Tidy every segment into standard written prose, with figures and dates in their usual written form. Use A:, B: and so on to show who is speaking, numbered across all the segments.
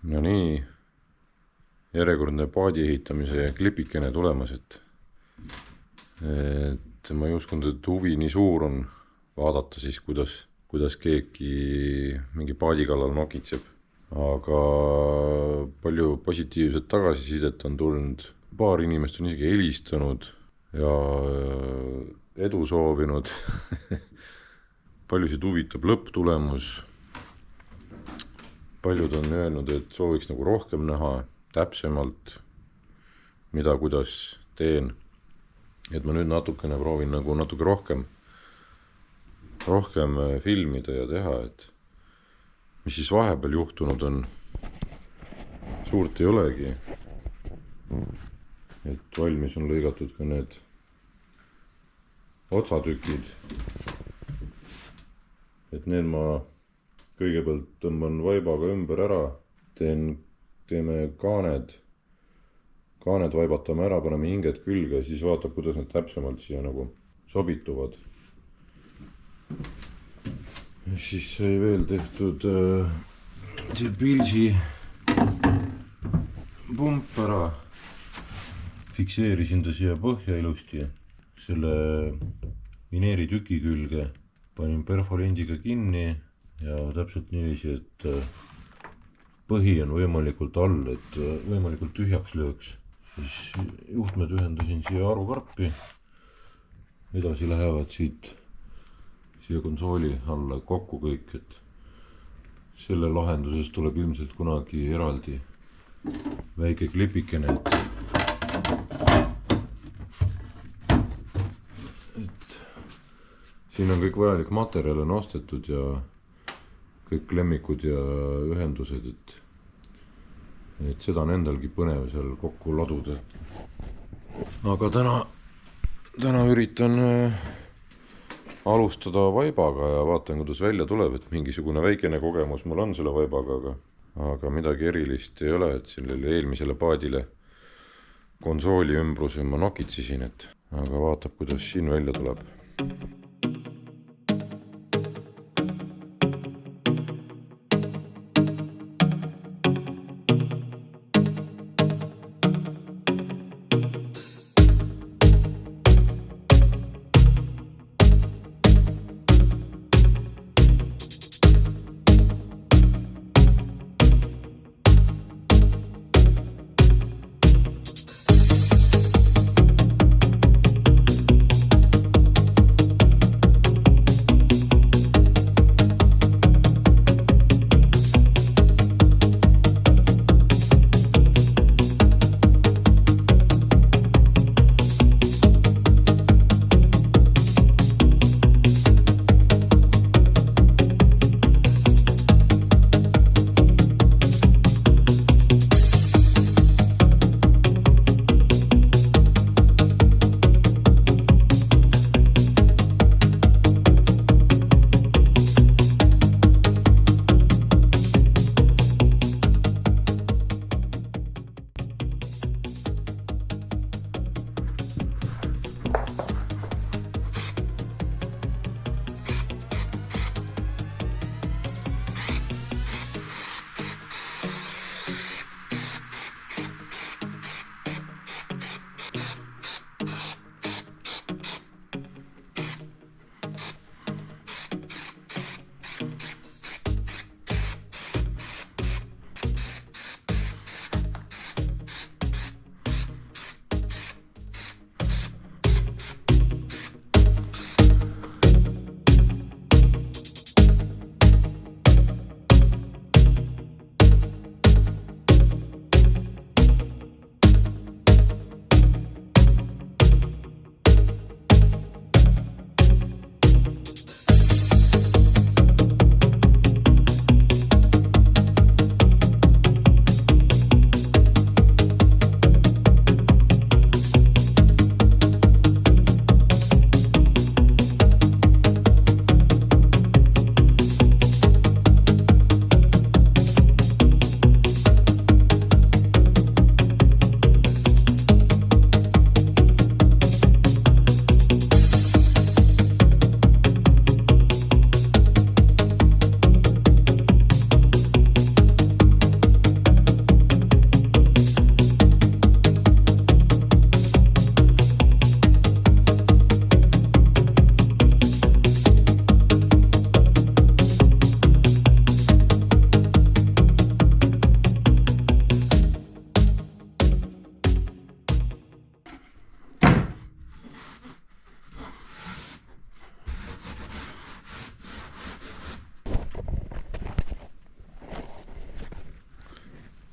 A: No nii, järjekordne paadi ehitamise klipikene tulemas, et ma ei uskunud, et huvi nii suur on vaadata siis, kuidas keegi mingi paadi kallal nokitseb. Aga palju positiivset tagasisidet on tulnud, paar inimest on isegi helistanud ja edu soovinud. Paljusid huvitab lõpptulemus. Paljud on öelnud, et sooviks nagu rohkem näha, täpsemalt, mida, kuidas teen. Et ma nüüd natukene proovin nagu natuke rohkem filmida ja teha, et mis siis vahepeal juhtunud on, suurt ei olegi. Et valmis on lõigatud ka need otsatükid. Et need ma kõigepealt tõmban vaibaga ümber ära, teeme kaaned vaibatame ära, paneme hinged külge ja siis vaatab, kuidas need täpsemalt siia nagu sobituvad. Ja siis sai veel tehtud see pilsi pump ära. Fikseerisin ta siia põhja ilusti selle vineeritüki külge, panin perfolendiga kinni ja täpselt niiviisi, et põhi on võimalikult all, et võimalikult tühjaks lööks. Siis juhtmed ühendasin siia arukarpi, edasi lähevad siia konsooli alla kokku kõik, et selle lahenduses tuleb ilmselt kunagi eraldi väike klipikene, et siin on kõik vajalik materjal on ostetud ja kõik lemmikud ja ühendused, et seda on endalgi põnev seal kokku laduda. Aga täna üritan alustada vaibaga ja vaatan, kuidas välja tuleb, et mingisugune väikene kogemus mul on selle vaibaga, aga midagi erilist ei ole, et sellele eelmisele paadile konsooli ümbruse ma nokitsisin, aga vaatab, kuidas siin välja tuleb.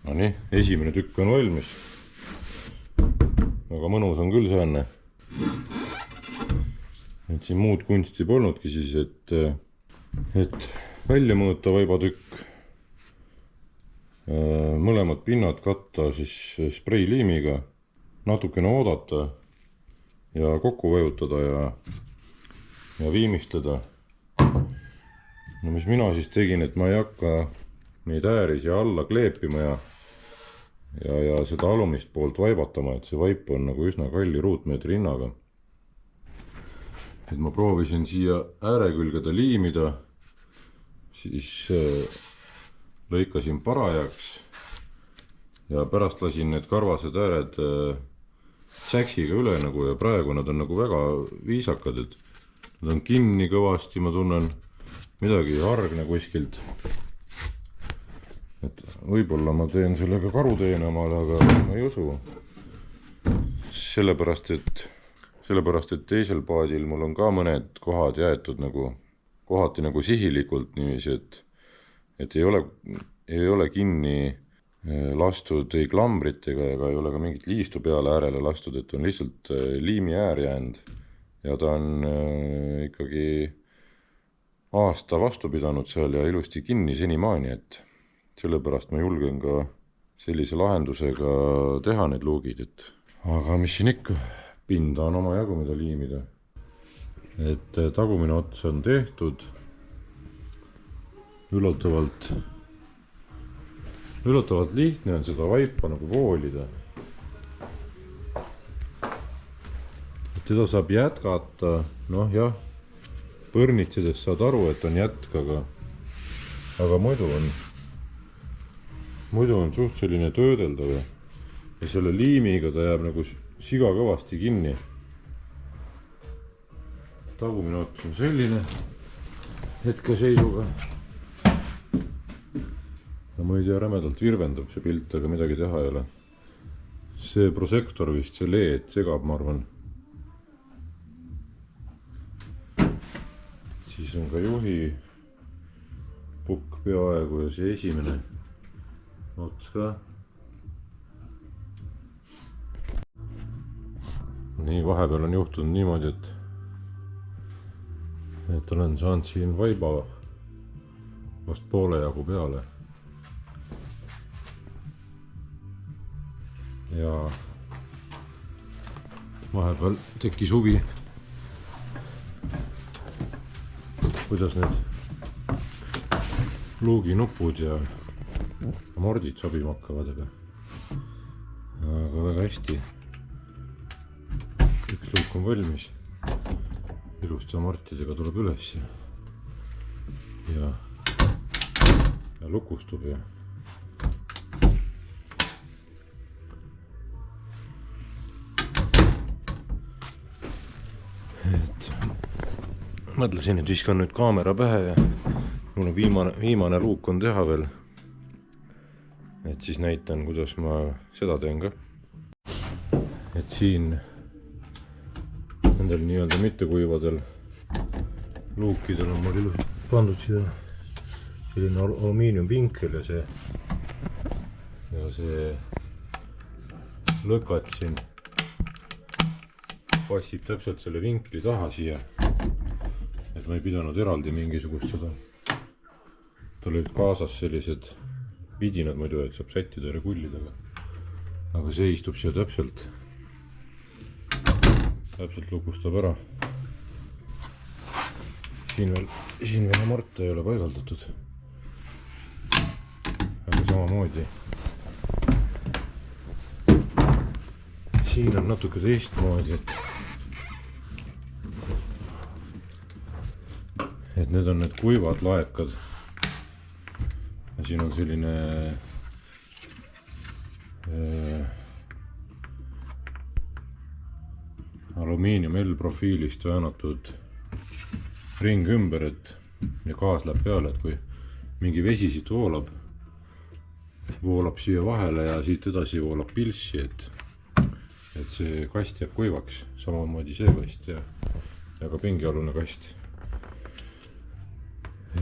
A: no nii, esimene tükk on valmis. Väga mõnus on küll see õnne. Et siin muud kunsti polnudki siis, et välja mõõta vaibatükk, mõlemad pinnad katta siis spreiliimiga, natukene oodata ja kokku vajutada ja viimistleda. No mis mina siis tegin, et ma ei hakka neid ääri siia alla kleepima ja seda alumist poolt vaibatama, et see vaip on nagu üsna kalli ruutmeetri hinnaga. Et ma proovisin siia äärekülgede liimida, siis lõikasin parajaks ja pärast lasin need karvased ääred säksiga üle nagu ja praegu nad on nagu väga viisakad, et nad on kinni kõvasti, ma tunnen midagi hargne kuskilt. Et võib-olla ma teen sellega karuteene omale, aga ma ei usu. Sellepärast, et teisel paadil mul on ka mõned kohad jäetud nagu kohati nagu sihilikult niiviisi, et ei ole kinni lastud ei klambritega ega ei ole ka mingit liistu peale äärele lastud, et on lihtsalt liimi äär jäänud ja ta on ikkagi aasta vastu pidanud seal ja ilusti kinni senimaani, et sellepärast ma julgen ka sellise lahendusega teha need luugid, et aga mis siin ikka, pinda on omajagu, mida liimida. Et tagumine ots on tehtud, üllatavalt lihtne on seda vaipa nagu voolida. Et teda saab jätkata, noh jah, põrnitsedes saad aru, et on jätk, aga muidu on suht selline töödeldav ja selle liimiga ta jääb nagu siga kõvasti kinni. Tagumine ots on selline hetkeseisuga. Ja ma ei tea, rämedalt virvendab see pilt, aga midagi teha ei ole. See prosektor vist, see LED segab, ma arvan. Siis on ka juhi pukk peaaegu ja see esimene ots ka. Nii, vahepeal on juhtunud niimoodi, et olen saanud siin vaiba vast poole jagu peale. Ja vahepeal tekkis huvi, kuidas need luuginupud ja mordid sobima hakkavad, aga väga hästi. Üks luuk on valmis, ilusti amortidega tuleb üles ja lukustub ja et mõtlesin, et viskan nüüd kaamera pähe ja mul on viimane luuk on teha veel, et siis näitan, kuidas ma seda teen ka. Et siin nendel nii-öelda mittekuivadel luukidel on mul ilus pandud siia selline alumiiniumvinkel ja see lõkat siin passib täpselt selle vinkli taha siia, et ma ei pidanud eraldi mingisugust seda. Tal olid kaasas sellised vidinad muidu, et saab sättida ja regullida, aga see istub siia täpselt lukustab ära. Siin veel amorte ei ole paigaldatud, aga samamoodi siin on natuke teistmoodi, et need on need kuivad laekad ja siin on selline alumiinium L-profiilist väänatud ring ümber, ja gaas läheb peale, et kui mingi vesi siit voolab siia vahele ja siit edasi voolab pilssi, et see kast jääb kuivaks, samamoodi see kast ja ka pingialune kast.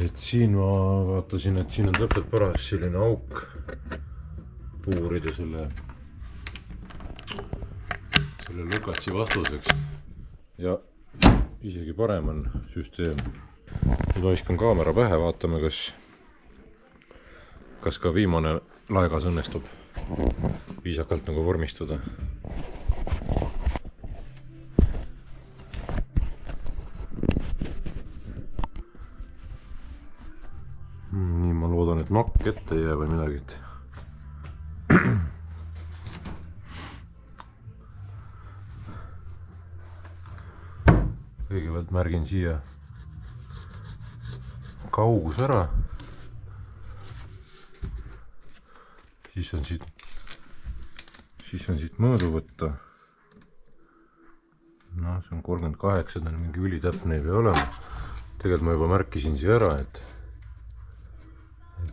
A: Et siin ma vaatasin, et siin on täpselt paras selline auk, puurida selle lõkatsi vastuseks ja isegi parem on süsteem. Nüüd ma viskan kaamera pähe, vaatame, kas ka viimane laegas õnnestub viisakalt nagu vormistada. Nii, ma loodan, et makk ette ei jää või midagi. Kõigepealt märgin siia kaugus ära. Siis on siit mõõdu võtta. No, see on 38, ta on mingi ülitäpne ei pea olema. Tegelikult ma juba märkisin siia ära, et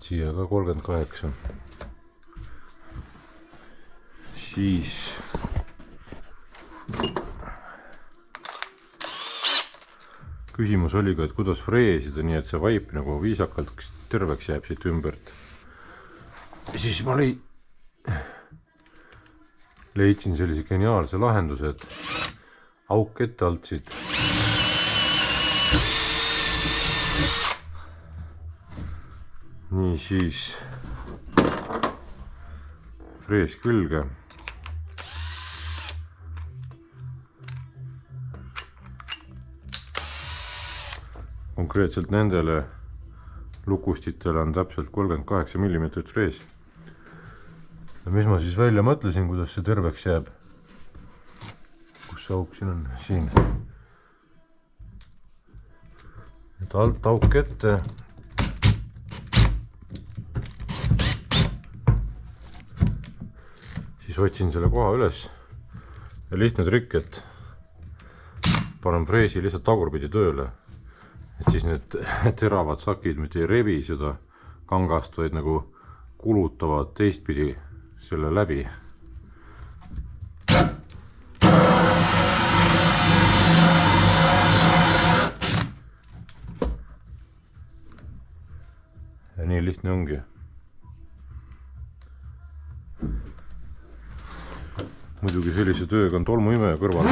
A: siia ka 38. Siis küsimus oli ka, et kuidas freesida, nii et see vaip nagu viisakalt terveks jääb siit ümbert. Siis ma leidsin sellise geniaalse lahenduse, et auk ette alt siit. Nii, siis frees külge. Konkreetselt nendele lukustitele on täpselt 38 mm frees. Ja mis ma siis välja mõtlesin, kuidas see terveks jääb? Kus see auk siin on? Siin. Et alt auk ette. Siis otsin selle koha üles. Ja lihtne trikk, et panen freesi lihtsalt tagurpidi tööle. Et siis need teravad sakid mitte ei rebi seda kangast, vaid nagu kulutavad teistpidi selle läbi. Ja nii lihtne ongi. Muidugi sellise tööga on tolmuimeja kõrval.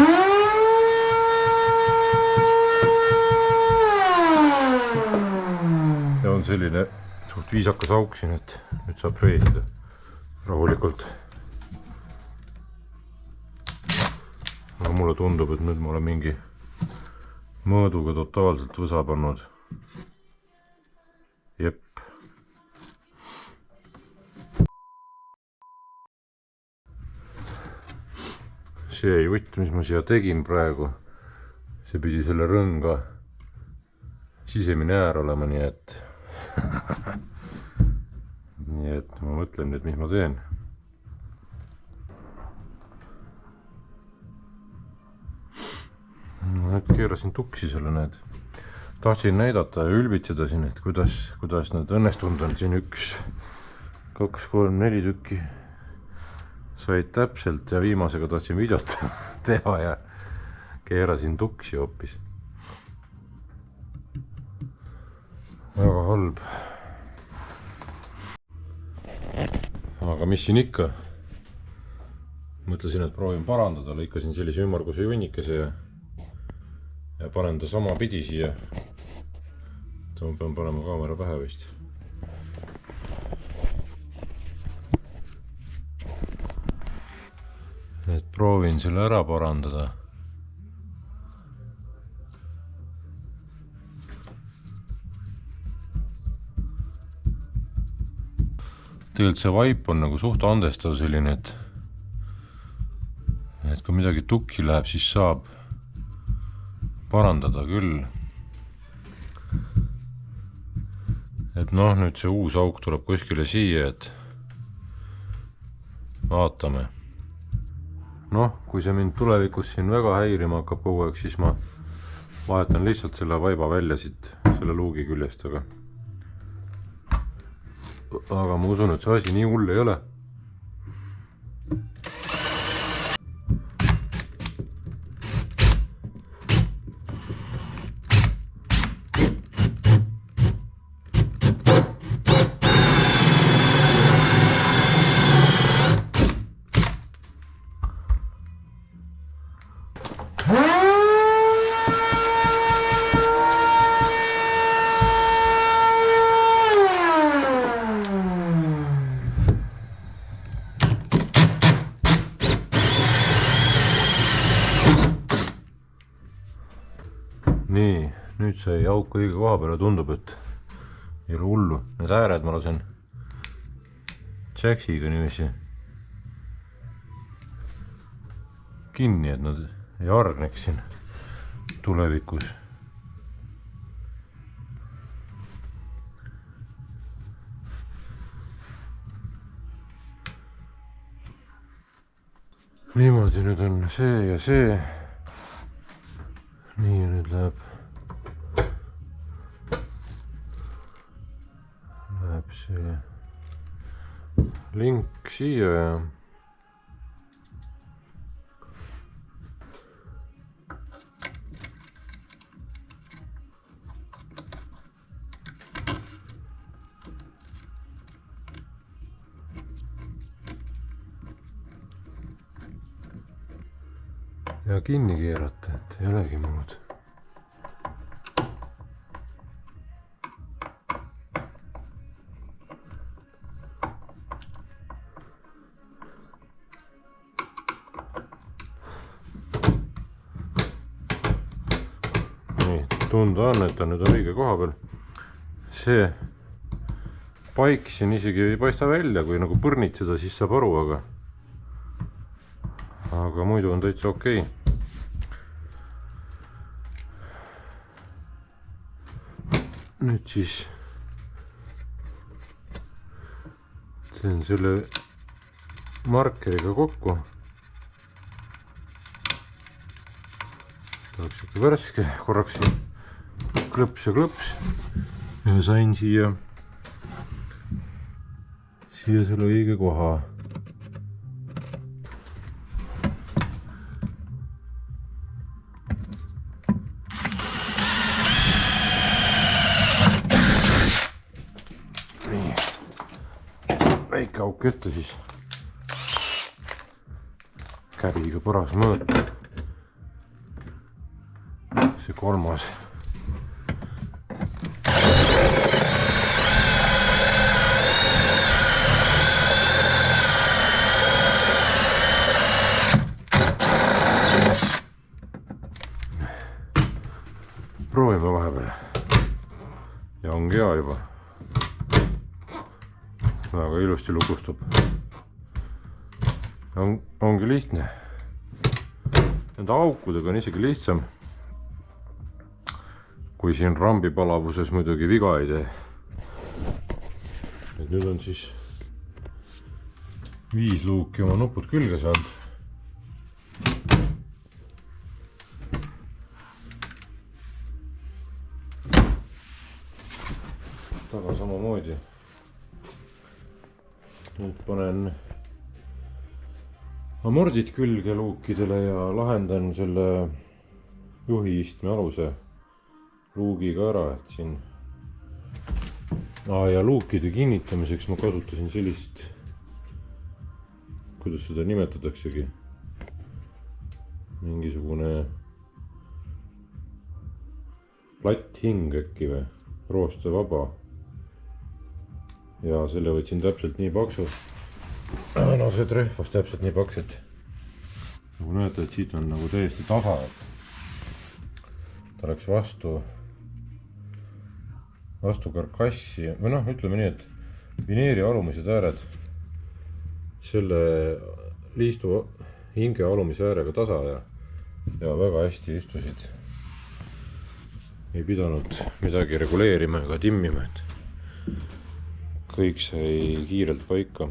A: Ja on selline suht viisakas auk siin, et nüüd saab freesida rahulikult. Aga mulle tundub, et nüüd ma olen mingi mõõduga totaalselt võsa pannud. Jep. See jutt, mis ma siia tegin praegu, see pidi selle rõnga sisemine äär olema, nii et ma mõtlen nüüd, mis ma teen. Nüüd keerasin tuksi selle, need. Tahtsin näidata ja ülbitseda siin, et kuidas need õnnestunud on. Siin 1, 2, 3, 4 tükki said täpselt ja viimasega tahtsin videot teha ja keerasin tuksi hoopis. Väga halb. Aga mis siin ikka? Mõtlesin, et proovin parandada. Lõikasin sellise ümmarguse junnikese ja panen ta sama pidi siia. Ma pean panema kaamera pähe vist. Et proovin selle ära parandada. Tegelikult see vaip on nagu suht andestav selline, et kui midagi tukki läheb, siis saab parandada küll. Et noh, nüüd see uus auk tuleb kuskile siia, et vaatame. Noh, kui see mind tulevikus siin väga häirima hakkab kogu aeg, siis ma vahetan lihtsalt selle vaiba välja siit selle luugi küljest, aga ma usun, et see asi nii hull ei ole. sai auk õige koha peale, tundub, et ei ole hullu. Need ääred ma lasen Jaxiga niiviisi kinni, et nad ei hargneks siin tulevikus. Niimoodi nüüd on see ja see. Nii ja nüüd läheb see link siia ja kinni keerata, et ei olegi muud. Nii, tunda on, et ta nüüd on õige koha peal. See paik siin isegi ei paista välja, kui nagu põrnitseda, siis saab aru, aga muidu on täitsa okei. Nüüd siis teen selle markeriga kokku. Ta oleks ikka värske, korraks klõps ja klõps ja sain siia selle õige koha. Väike auk ette siis käbiga paras mõõta. See kolmas. Proovime vahepeal. Ja ongi hea juba. Väga ilusti lugustub. Ongi lihtne. Nende aukudega on isegi lihtsam, kui siin rambi palavuses muidugi viga ei tee. Et nüüd on siis 5 luuki oma nupud külge saanud. Taga samamoodi. Nüüd panen amordid külge luukidele ja lahendan selle juhiistme aluse luugiga ära, et siin ja luukide kinnitamiseks ma kasutasin sellist, kuidas seda nimetataksegi, mingisugune platthing äkki või, roostevaba. Ja selle võtsin täpselt nii paksu. No see trehvas täpselt nii paks, et nagu näete, et siit on nagu täiesti tasa, et ta läks vastu karkassi või noh, ütleme nii, et vineeri alumised ääred selle liistu hinge alumise äärega tasa ja väga hästi istusid. Ei pidanud midagi reguleerima ega timmima, et kõik sai kiirelt paika.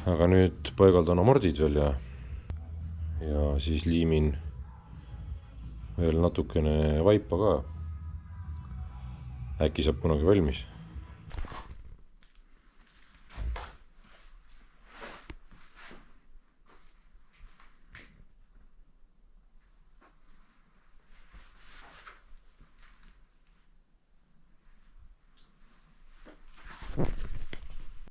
A: Aga nüüd paigaldan amordid veel ja siis liimin veel natukene vaipa ka. Äkki saab kunagi valmis.